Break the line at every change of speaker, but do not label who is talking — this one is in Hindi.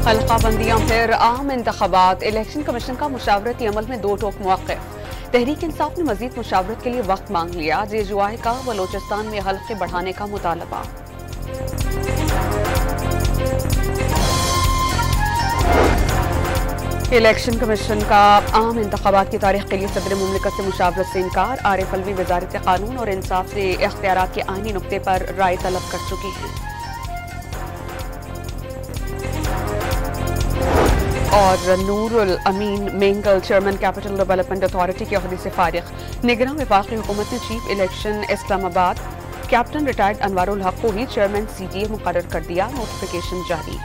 हल्का बंदियां फिर आम इंतखाबात। इलेक्शन कमीशन का मुशावरती अमल में 2 टोक मौक़िफ़। तहरीक इंसाफ ने मजीद मुशावरत के लिए वक्त मांग लिया। जेजुआई का बलोचिस्तान में हल्के बढ़ाने का मुतालबा। इलेक्शन कमीशन का आम इंतखाबात की तारीख के लिए सदर मुमलिकत से मुशावरत से इनकार। आरिफ अलवी वजारत कानून और इंसाफ से इख्तियारात के आईनी नुक्ते पर राय तलब कर चुकी हैं। और Noorul Amin Mengal chairman capital development authority के ओहदे से फारिग। निगरान वफाकी हुकूमत ने chief election Islamabad captain retired Anwarul Haq को ही चेयरमैन CTA मुकर्रर कर दिया। नोटिफिकेशन जारी।